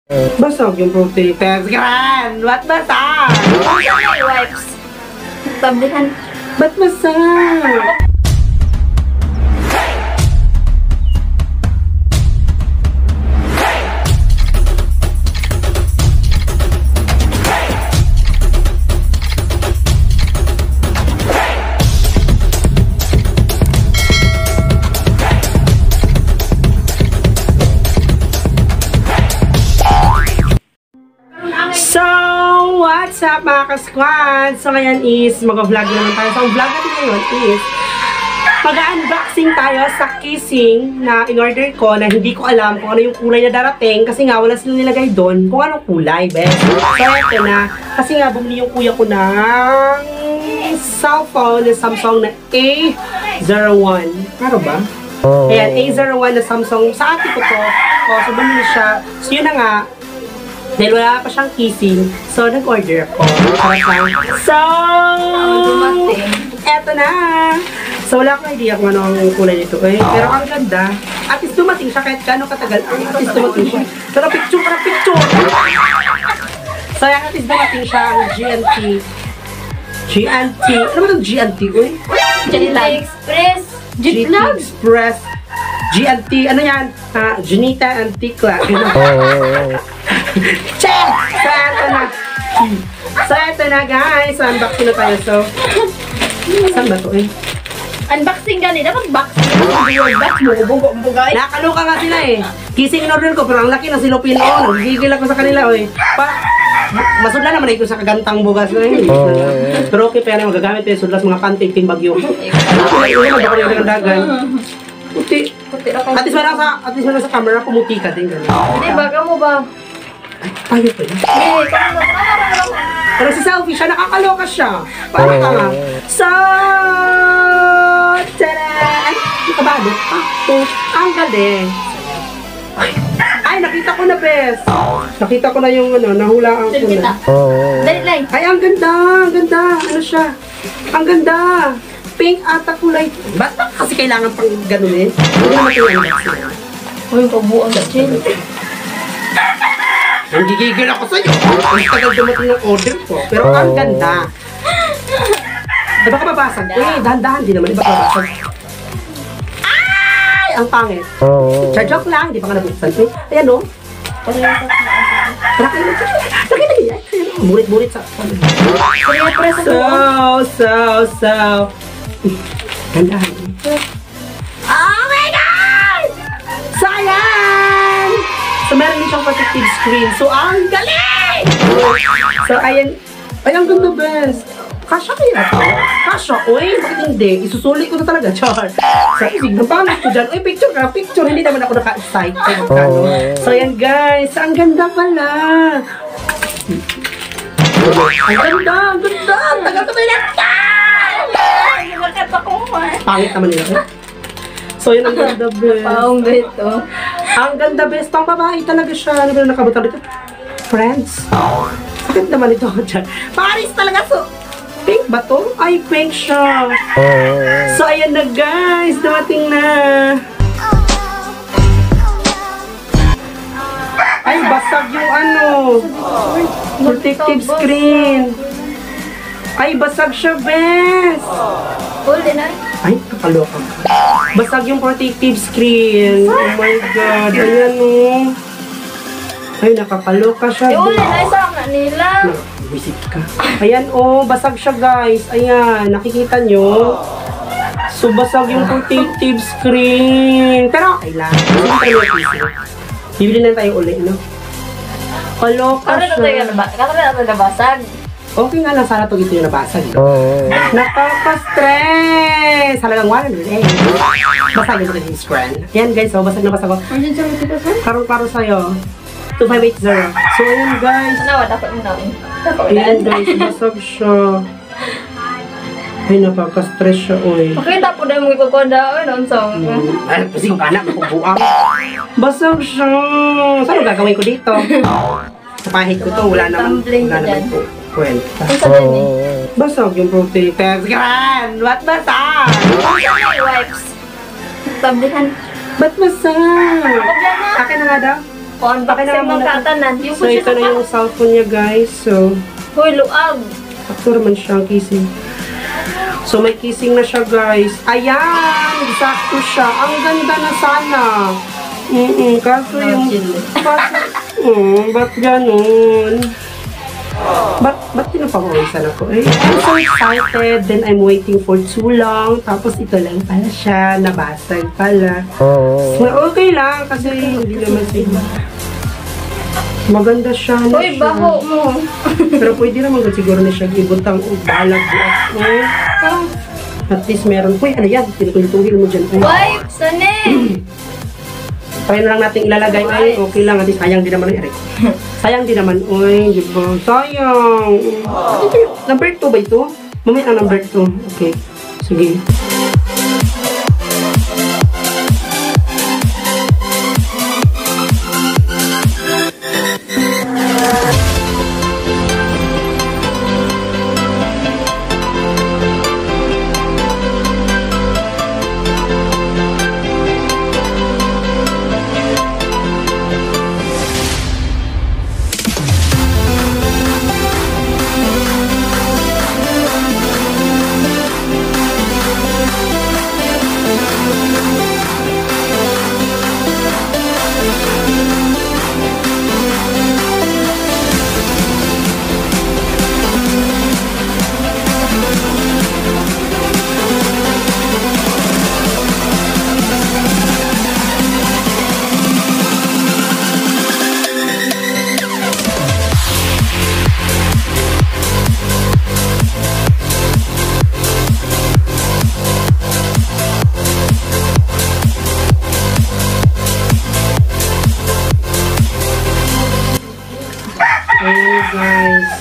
Basag yung protectors. Gran! Ba't basag? May wipes. Tablihan. Ba't basag? So, what's up mga ka-squad? So, ngayon is mag-vlog naman tayo. So, ang vlog natin ngayon is mag-unboxing tayo sa kissing na in-order ko na hindi ko alam kung ano yung kulay na darating kasi nga wala silang nilagay doon kung anong kulay, best. So, ito na. Kasi nga bumili yung kuya ko ng cellphone na Samsung na A01. Ano ba? Ayan, A01 na Samsung. Sa ate ko to. So, bumili siya. So, yun na nga. Dahil wala pa siyang kissing, so nag-order ako. So, eto na. So, wala akong idea kung ano ang kulay nito. Eh. Pero ang ganda. At least dumating siya kahit gano'ng katagal. At least dumating siya. Pero picture para picture. So, at least dumating siya ang GNT. GNT. Ano ba itong GNT? Uy? GNT Express. GNT Express. GNT. Ano yan? Junita Anticla. Check! So, eto na. So, eto na guys. So, unboxing na tayo. So, saan ba ito eh? Unboxing gani. Dapat boxing. Box mo. Bugay. Nakakaloka nga sila eh. Kissing in order ko, pero ang laki ng silupin. Oh, nagigil ako sa kanila eh. Masudla naman ko sa kagantang bugas na eh. Pero okay pa yan. Magagamit pa yung sudlas mga pantig, timbagyo. Ano ba ko yung dagan? Puti. At least wala sa camera, pumuti ka din. Hindi, baga mo ba? Ayaw pa yun. Pero si selfie siya, nakakaloka siya. Paano ka nga? So, tada! Ay, kabado. Ang galing. Ay, nakita ko na, bes. Nakita ko na yung ano, nahulaan ko na. Dali lang. Ay, ang ganda, ang ganda. Ano siya? Ang ganda. Pink ata kulay. Ba't kasi kailangan pang ganun eh? Hindi naman ito yung unboxing. Uy, pabuang gatsin. Nanggigigil ako sa'yo. Ang tagal dumating ng order ko. Pero ang ganda. Di ba ka babasag? Eh, dahan-dahan. Di naman. Di ba ka babasag? Ay! Ang pangit. Joke lang. Di pa ka nabuksan. Ayan o. Laki. Murit-murit sa... So. Gandahan. Oh my God! So, ayan! So, meron din siyang protective screen. So, ang galing! So, ayan. Ay, ang ganda, best. Kasha kaya ito? Kasha? Uy, bakit hindi? Isusuli ko na talaga, char. So, signan pangit ko dyan. Uy, picture ka, picture. Hindi naman ako naka-excite. So, ayan, guys. Ang ganda pala. Ang ganda, ang ganda. Tagal ko na pangit naman nila. So, yun ang ganda, best. Paong dito. Ang ganda, best. Pang babae talaga siya. Ano ba na nakabutang dito? Friends. Sakit naman ito dyan. Paris talaga. So, pink ba to? Ay, pink siya. So, ayan na, guys. Dumating na. Ay, basag yung ano. Protective screen. Ay, basag siya, best. Hold na. Ay, kakaloka. Basag yung protective screen. Oh my God. Ayan o. Ay, nakakaloka siya. Hold na. Isang na nila. Visit ka. Ayan o. Basag siya, guys. Ayan. Nakikita nyo? So, basag yung protective screen. Pero, okay lang. Bibili na tayo ulit, no? Kaloka siya. Ano nabasag? Okay nga lang, sana ito yung nabasag. Nakaka-stress! Halagang 100 eh. Basag yung protective screen. Yan guys, so basag na basag ko. Karong-karo sa'yo. 2580. So ayan guys. Ano, dapat mo na. Ayan guys, basag siya. Ay, nakaka-stress siya, oy. Pakita po na yung ikukuda. Ay, nansang. Ay, kasi kung kanak, makubuang. Basag siya. Saan ang gagawin ko dito? Sa pahig ko to, wala naman po. Kwenta. Basag yung protectors. Gran! Ba't basag? May wipes. Tablihan. Ba't basag? Akin na nga daw. Unboxing ng katanan. So, ito na yung cellphone niya, guys. So, Hoy, luag. sakto naman siya ang kissing. So, may kissing na siya, guys. Ayan! Sakto siya. Ang ganda na sana. Kaso yung... ba't ganun? Ba't pinapapawisan ako? I'm so excited. Then, I'm waiting for too long. Tapos, ito lang pala siya. Nabasag pala. So, okay lang. Kasi, hindi naman siya. Maganda siya na Hoy, baho mo. Pero pwede naman siguro na siya ibutang balag buat. At least meron. Uy, ano yan? Tinutuhil mo dyan. Wipe, sane! Try na lang natin ilalagay. Ay, okay lang. At least sayang din naman. Sayang din naman. Uy, di ba? Sayang. Ito yung number 2 ba ito? Mamaya ang number 2. Okay. Sige.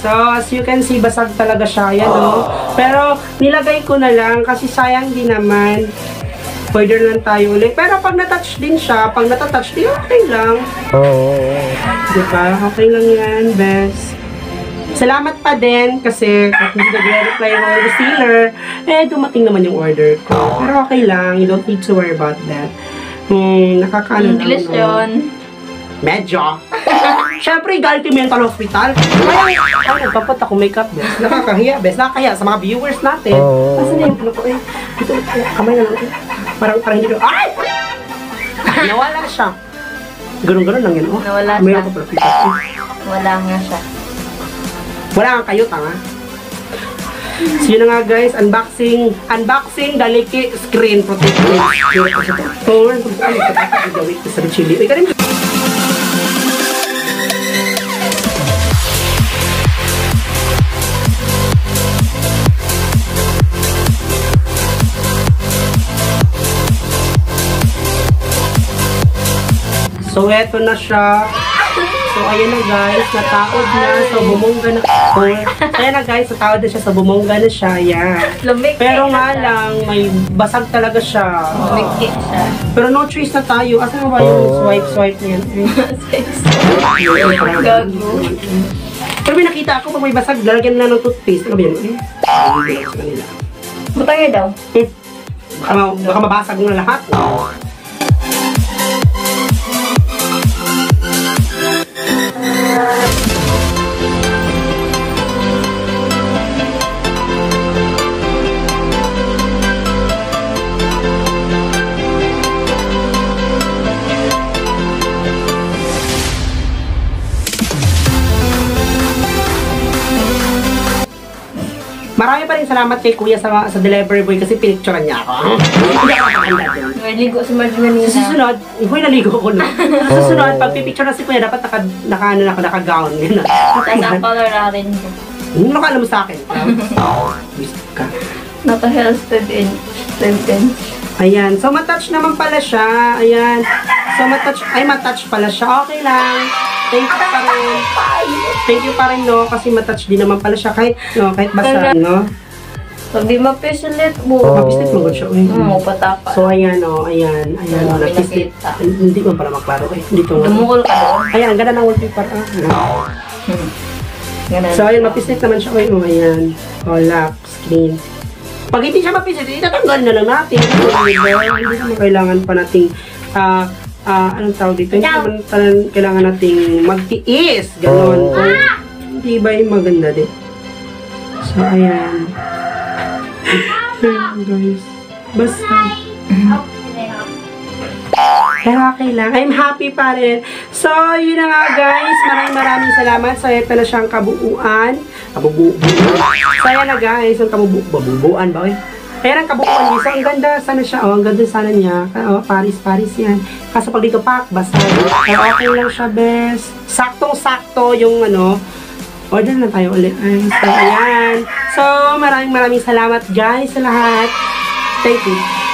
So, as you can see, basag talaga siya. Yan, no? Pero, nilagay ko na lang kasi sayang din naman. Pwede lang tayo ulit. Pero, pag natouch din siya, pag natatouch din, okay lang. Diba? Okay lang yan, best. Salamat pa din kasi kung hindi nag-reply yung mga receiver, dumating naman yung order ko. Pero okay lang. You don't need to worry about that. Nakakaano lang. English yun. Medyo. Siyempre, Galti Mental Hospital. Kaya, nagpapat ako makeup, bes. Nakakahiya, bes. Nakakahiya sa mga viewers natin. Kasi na yung ano ko, ito, kamay na lang. Parang hindi ko, ay! Nawala siya. Ganun-ganun lang yun, oh. Nawala siya. Mayroon ko pala pita. Wala nga siya. Wala kang kayo, tanga. So, yun na nga, guys. Unboxing Daliki Screen Protector. So, gawin ko sa chili. Ika rin. So, eto na siya. So, ayan na guys. Nataod na. So, bumongga na. Ayan na guys. Nataod na siya. So, bumongga na siya. Ayan. Lumikit Pero nga siya. lang, may basag talaga siya. Lumikit siya. Pero no choice na tayo. Asa ba yung swipe na yan? Gago. Pero may nakita ako pag may basag, lalagyan na ng toothpaste. Ano ba yan? Hindi sa kanila. Butangin daw. Baka mabasag na lahat. Marami pa rin salamat kay Kuya sa delivery boy kasi pinicturean niya ako. Hindi ako nakakanda doon. Naligo si Marge ganina. Sa susunod, huy, naligo ko na. Sa susunod, pag pipicture na si Kuya, dapat naka-gown. Tapos ang color natin. Ano ka alam mo sa akin? Wish ka. Naka-health in. Ayan. So, matouch naman pala siya. Ayan. So, matouch pala siya. Okay lang. Thank you pa rin. Thank you pa rin, no? Kasi matouch din naman pala siya. Kahit basa, no? Pag di mapislit mo. Mapislit mo siya. Patapa. So, ayan, o. Ayan. Napislit. Hindi mo pala maklaro. Dito nga. Dumukol ka doon. Ayan, ang ganda ng wallpaper. So, ayan, mapislit naman siya. Ayan. Lock, screen. Pag hindi siya mapislit, itatanggal na lang natin. Hindi naman kailangan pa nating anong tawag dito? Hindi naman kailangan nating magtiis. Ganon. Hindi ba yung maganda din? So, ayan. Ayan, guys. Basta. Pero okay lang. I'm happy pa rin. So, yun na nga guys. Maraming salamat. So, ito na siyang kabuuan. So, ayan na guys. Ang kabuuan ba? Ayan ang kabuuan niya. So, ang ganda sana siya. Oh, ang ganda sana niya. Oh, Paris yan. Kaso pag dito pak, basta. Pero okay lang siya, best. Saktong-sakto yung ano. Order na tayo ulit. So, ayan. So, maraming salamat guys sa lahat. Thank you.